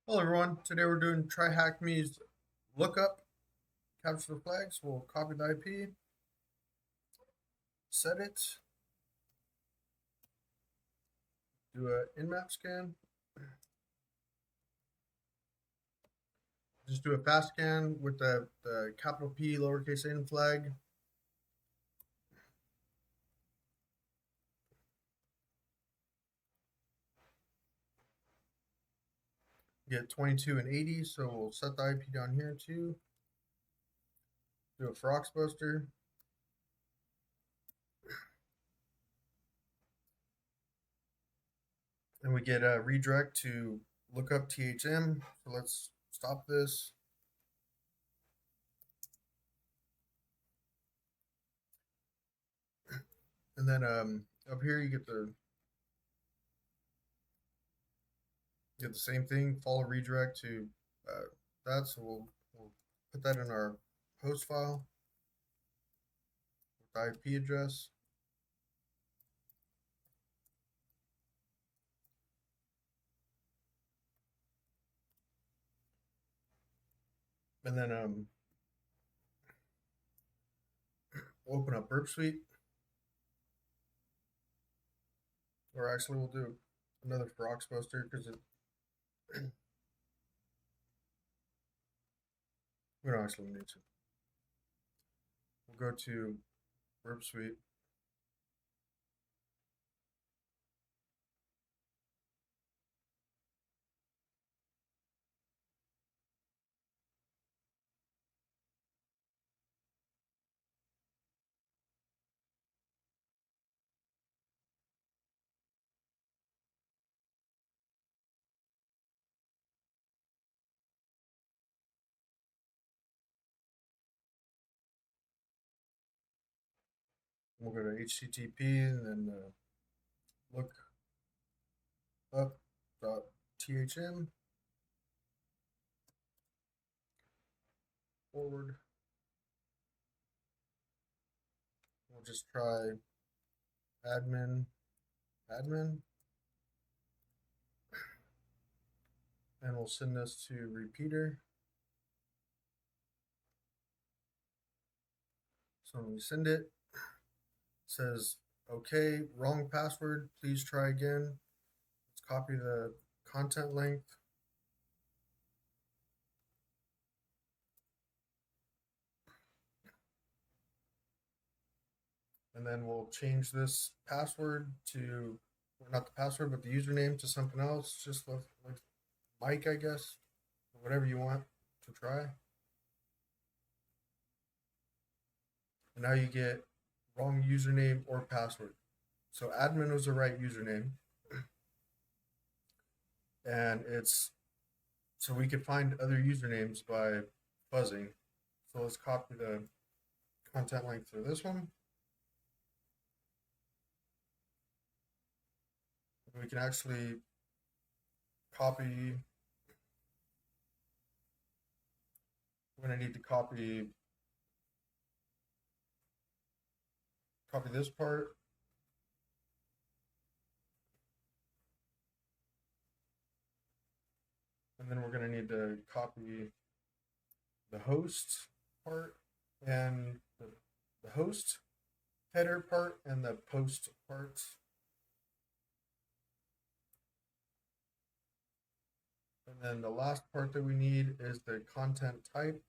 Hello everyone, today we're doing TryHackMe's lookup, capture the flags, we'll copy the IP, set it, do a Nmap scan, just do a fast scan with the capital P lowercase n flag, get 22 and 80, so we'll set the IP down here too, do a Feroxbuster, and we get a redirect to lookup THM, so let's stop this. And then up here you get the same thing, follow redirect to that. So we'll put that in our host file with the IP address. And then we'll open up Burp Suite. Or actually we'll do another Feroxbuster because we don't actually need to. We'll go to Burp Suite. We'll go to HTTP and then look up .thm forward. We'll just try admin and we'll send this to repeater. So when we send it, says, okay, wrong password, please try again. Let's copy the content length. And then we'll change this password to, well, not the password, but the username to something else, just like Mike, I guess, or whatever you want to try. And now you get wrong username or password. So admin was the right username. And it's so we could find other usernames by fuzzing. So let's copy the content length for this one. We can actually copy. We're going to need to copy this part. And then we're going to need to copy the host part and the host header part and the post parts. And then the last part that we need is the content type.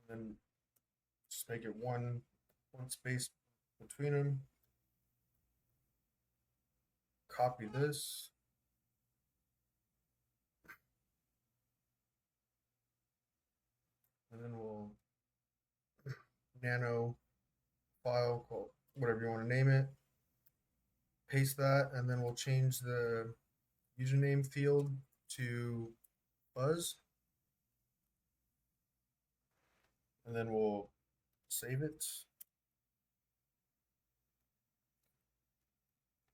And then just make it one space between them. Copy this. And then we'll nano file, called whatever you want to name it. Paste that, and then we'll change the username field to fuzz. And then we'll save it.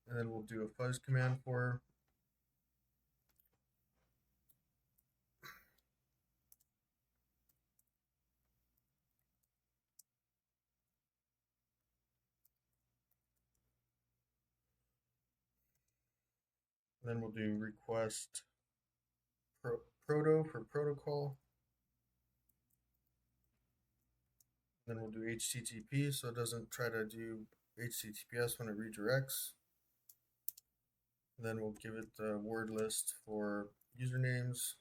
And then we'll do a fuzz command for Then we'll do request proto for protocol. Then we'll do HTTP so it doesn't try to do HTTPS when it redirects. Then we'll give it the word list for usernames.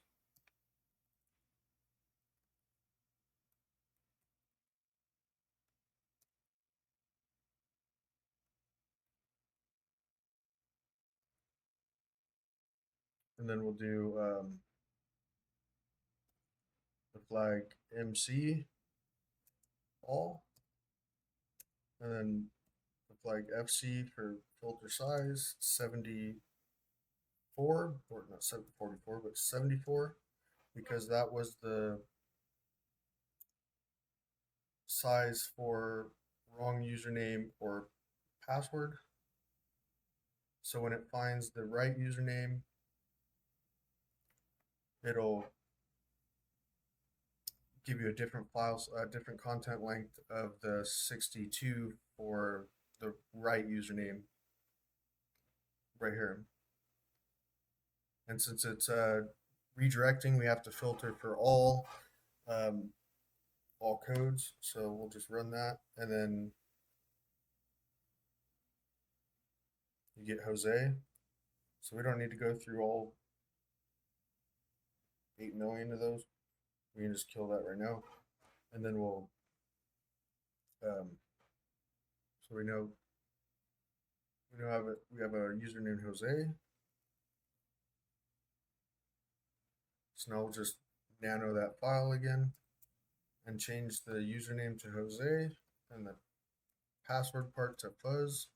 And then we'll do the flag MC all. And then the flag FC for filter size 74, or not 744, but 74, because that was the size for wrong username or password. So when it finds the right username, it'll give you a different file, different content length of the 62 for the right username right here. And since it's redirecting, we have to filter for all codes. So we'll just run that, and then you get Jose. So we don't need to go through all 8 million of those. We can just kill that right now, and then we'll so we know we have a user named Jose. So now we'll just nano that file again and change the username to Jose and the password part to fuzz.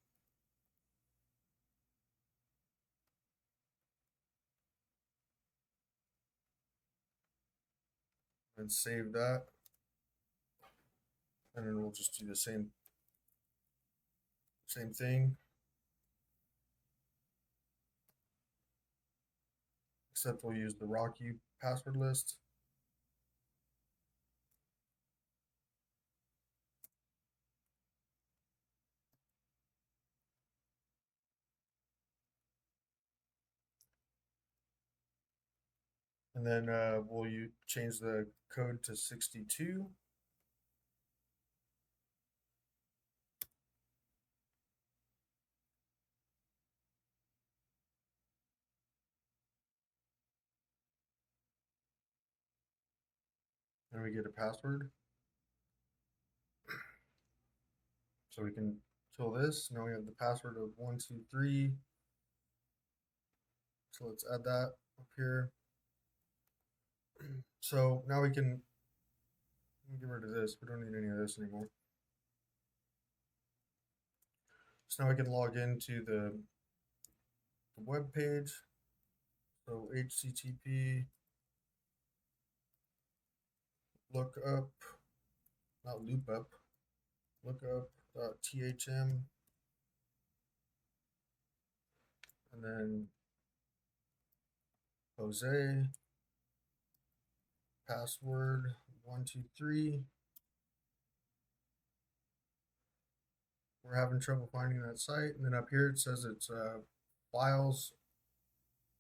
And save that. And then we'll just do the same thing, except we'll use the Rocky password list. And then we'll change the code to 62. And we get a password. So we can kill this. Now we have the password of 123. So let's add that up here. So now we can get rid of this. We don't need any of this anymore. So now we can log into the web page. So HTTP lookup, not lookup, lookup.thm, and then Jose, password 123. We're having trouble finding that site, and then up here it says it's files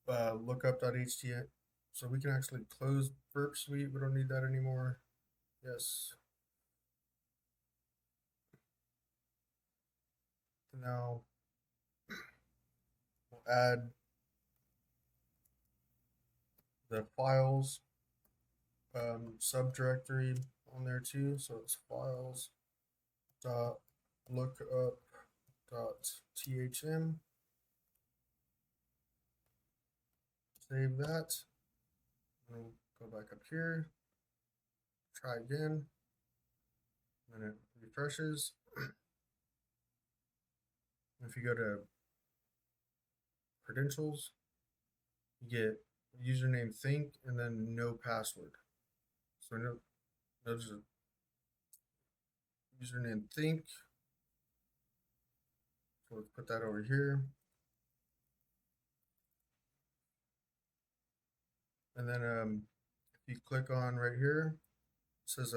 lookup.html. So we can actually close Burp Suite. We don't need that anymore. Yes. Now we'll add the files subdirectory on there too. So it's files dot lookup dot thm. Save that. We'll go back up here. Try again. And it refreshes. If you go to credentials, you get username think and then no password. So notice username think. So let's put that over here. And then if you click on right here, it says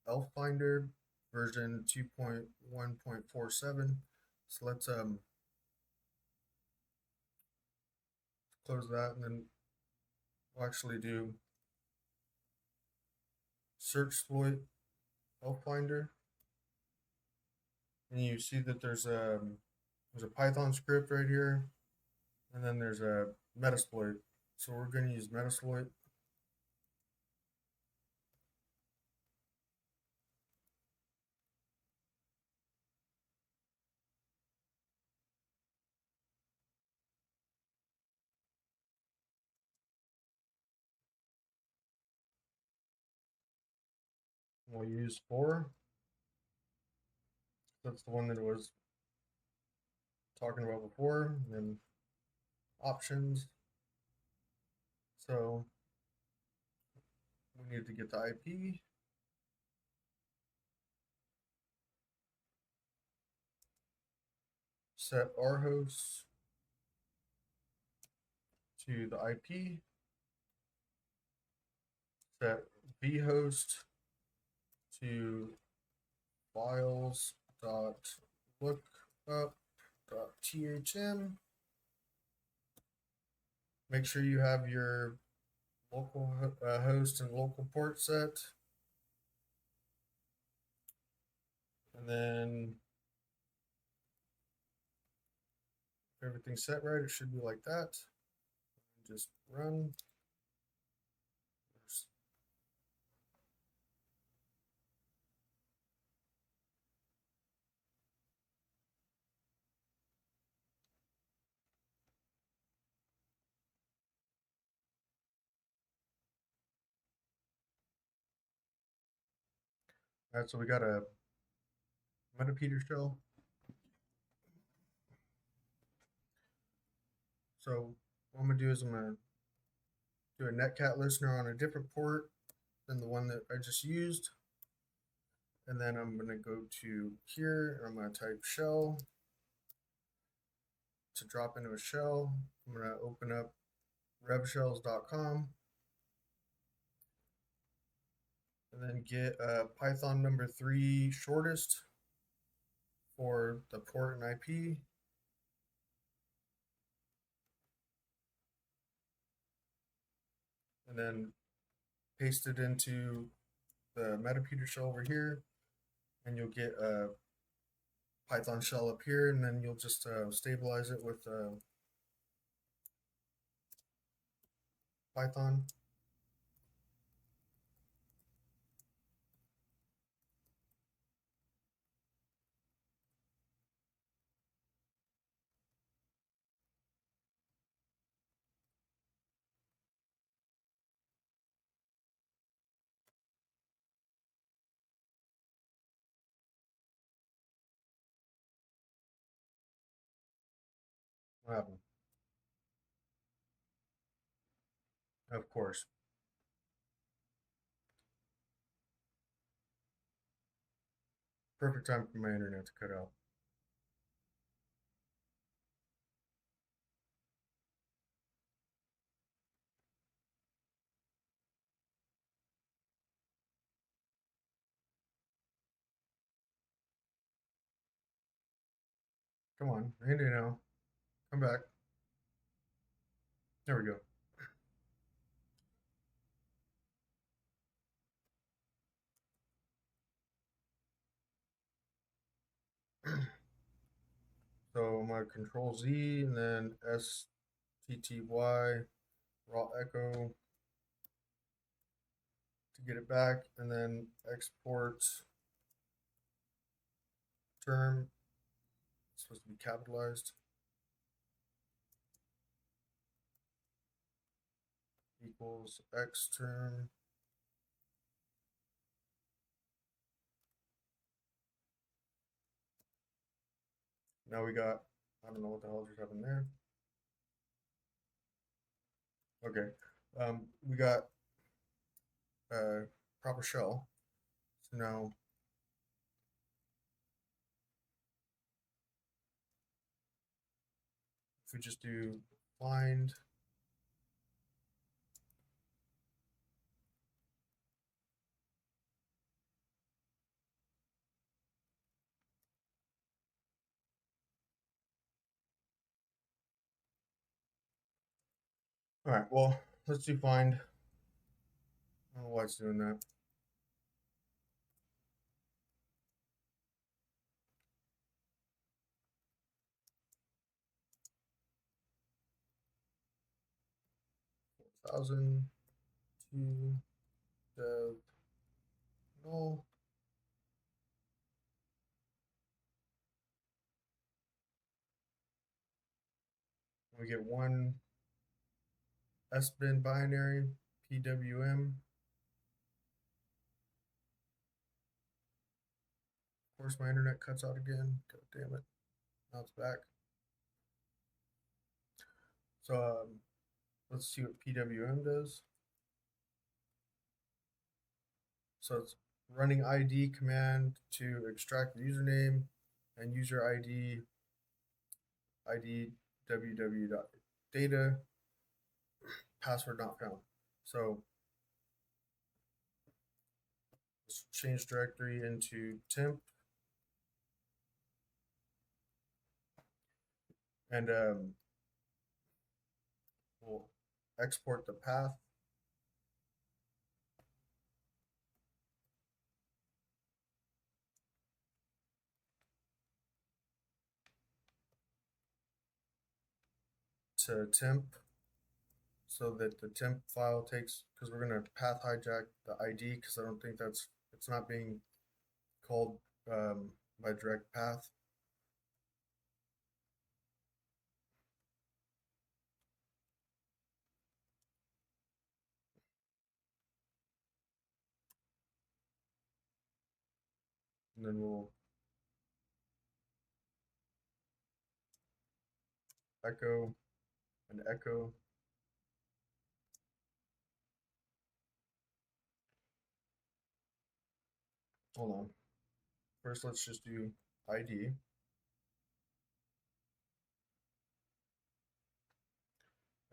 Elf Finder version 2.1.47. So let's close that, and then we'll actually do Searchsploit Health Finder. And you see that there's a Python script right here, and then there's a Metasploit. So we're going to use Metasploit. We'll use 4. That's the one that it was talking about before. And then options. So we need to get the IP. Set our host to the IP. Set vhost to files.lookup.thm. Make sure you have your local host and local port set. And then if everything's set right, it should be like that. Just run. All right, so we got a Metapeter shell. So what I'm gonna do is I'm gonna do a netcat listener on a different port than the one that I just used. And then I'm gonna go to here and I'm gonna type shell to drop into a shell. I'm gonna open up revshells.com and then get Python number 3 shortest for the port and IP. And then paste it into the Metapeter shell over here, and you'll get a Python shell up here, and then you'll just stabilize it with Python. What happened? Of course. Perfect time for my internet to cut out. Come on, Andy, now. Come back. There we go. So my Control Z and then STTY raw echo to get it back, and then export term. It's supposed to be capitalized. Equals X term. Now we got, I don't know what the hell just happened there. Okay. We got a proper shell. So now if we just do find All right, well, let's do find. I don't know why it's doing that. Thousand two dev null. We get one sbin binary PWM. Of course, my internet cuts out again. God damn it. Now it's back. So let's see what PWM does. So it's running ID command to extract the username and user ID www.data, password not found. So let's change directory into temp. And we'll export the path. To temp, so that the temp file takes, because we're going to path hijack the ID, because I don't think it's not being called by direct path. And then we'll echo and echo. Hold on. First, let's just do ID.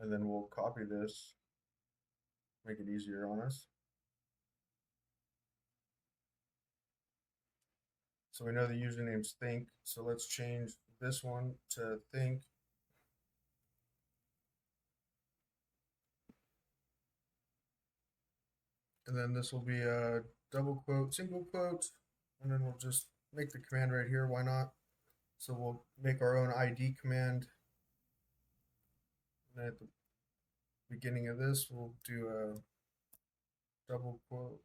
And then we'll copy this, make it easier on us. So we know the username's think. So let's change this one to think. And then this will be a double quote, single quote. And then we'll just make the command right here. Why not? So we'll make our own ID command. And at the beginning of this, we'll do a double quote.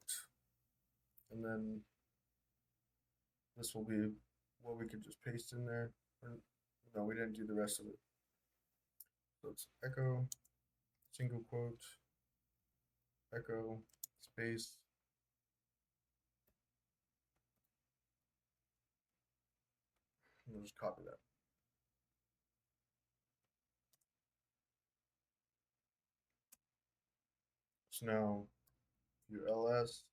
And then this will be what we could just paste in there. No, we didn't do the rest of it. So it's echo, single quote, echo, space. And we'll just copy that. So now your ls,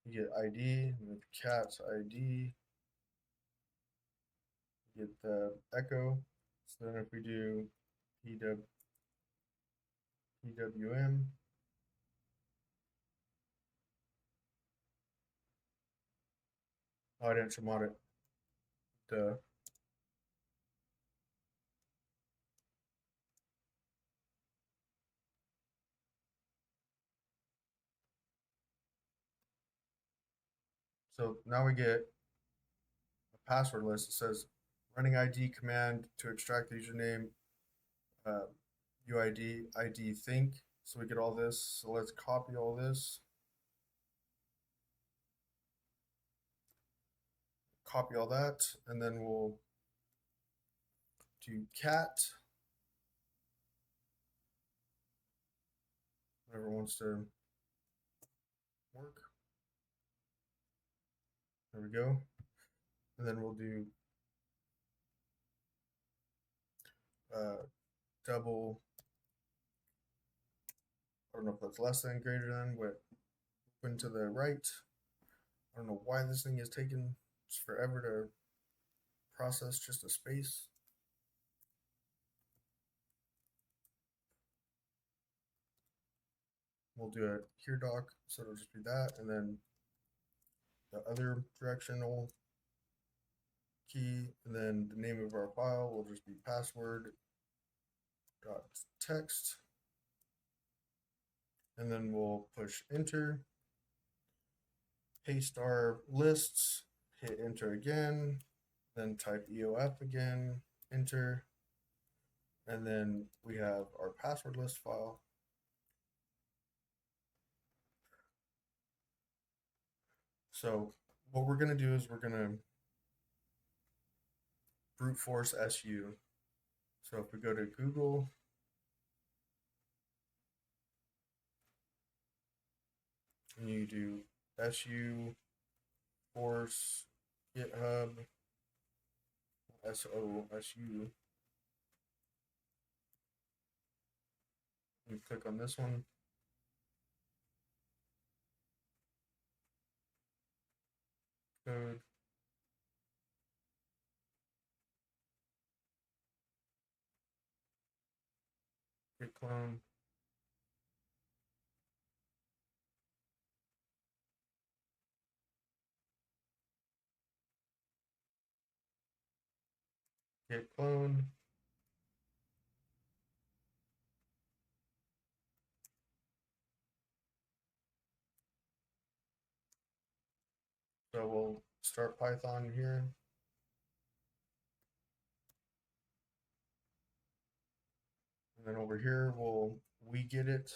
you get ID, with cat's ID, you get the echo. So then if we do PWM, oh, I didn't chmod it. Duh. So now we get a password list that says running ID command to extract the username, UID, ID think. So we get all this. So let's copy all this. Copy all that, and then we'll do cat. Whatever wants to work. There we go. And then we'll do double. I don't know if that's less than, greater than, but open to the right. I don't know why this thing is taking forever to process just a space. We'll do a here doc, so it'll just be that, and then the other directional key, and then the name of our file will just be password.text, and then we'll push enter, paste our lists, hit enter again, then type EOF again, enter, and then we have our password list file. So what we're going to do is we're going to brute force SU. So if we go to Google, and you do SU force GitHub SOSU, you click on this one. Code. Git clone. Git clone. So we'll start Python here. And then over here, we get it.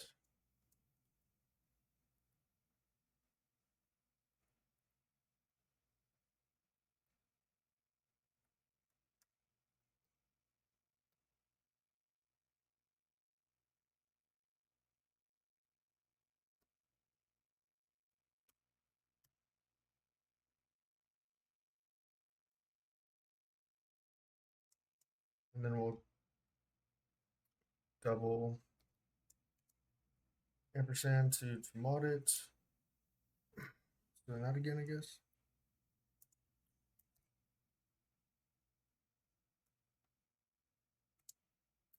And then we'll double ampersand to mod it. Doing that again, I guess.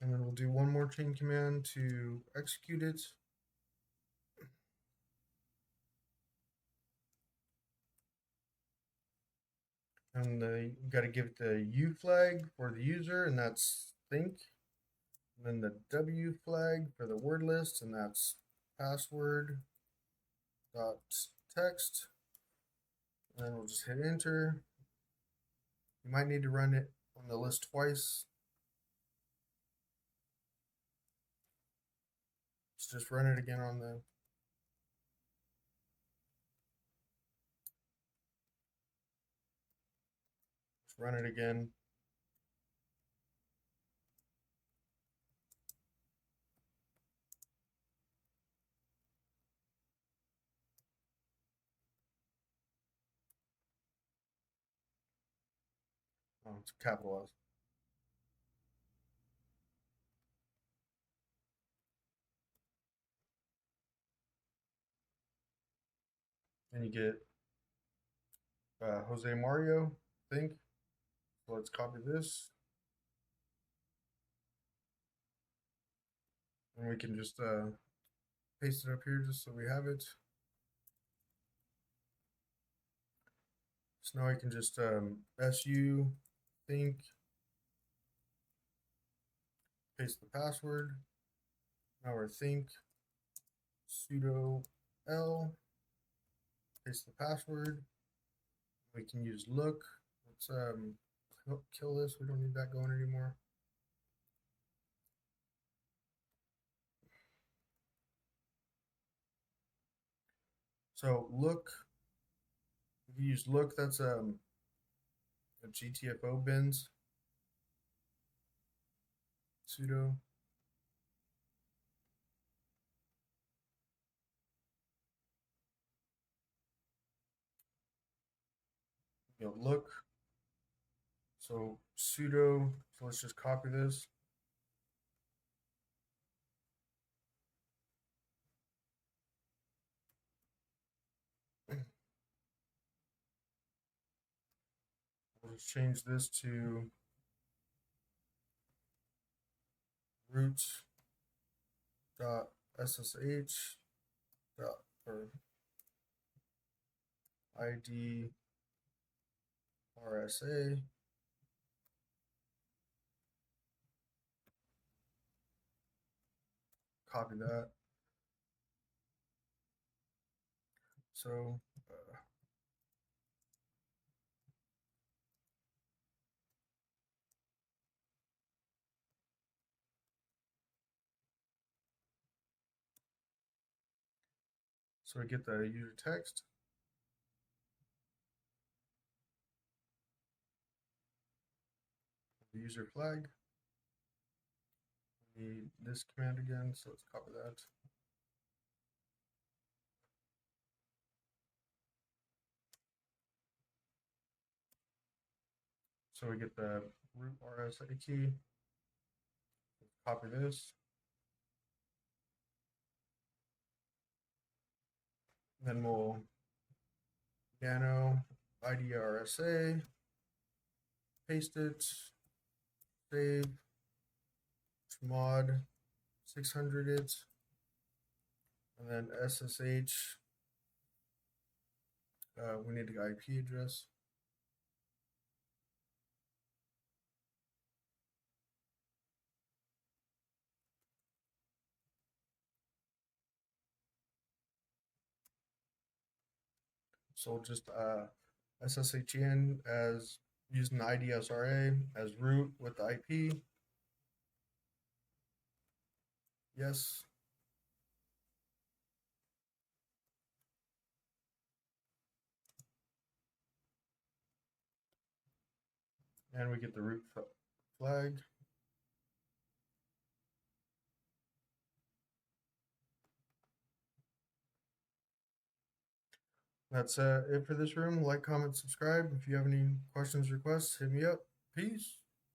And then we'll do one more chain command to execute it. And you got to give it the U flag for the user, and that's think. And then the W flag for the word list, and that's password dot text. And then we'll just hit enter. You might need to run it on the list twice. Let's just run it again on the run it again. Oh, it's capitalized. And you get Jose Mario, I think. So let's copy this. And we can just paste it up here just so we have it. So now I can just SU think, paste the password. Now we're think sudo L, paste the password. We can use look. Let's kill this. We don't need that going anymore. So look, if you use look, that's a GTFOBins sudo. Look. So sudo. So let's just copy this. We'll just change this to root dot ssh dot or id rsa copy that. So so we get the user text. The user flag. We need this command again, so let's copy that. So we get the root RSA key. Let's copy this. Then we'll nano ID RSA, paste it, save, mod 600 it, and then SSH. We need the IP address. So just SSH in as using the ID SRA as root with the IP. Yes. And we get the root flag. That's it for this room. Like, comment, subscribe. If you have any questions, requests, hit me up. Peace.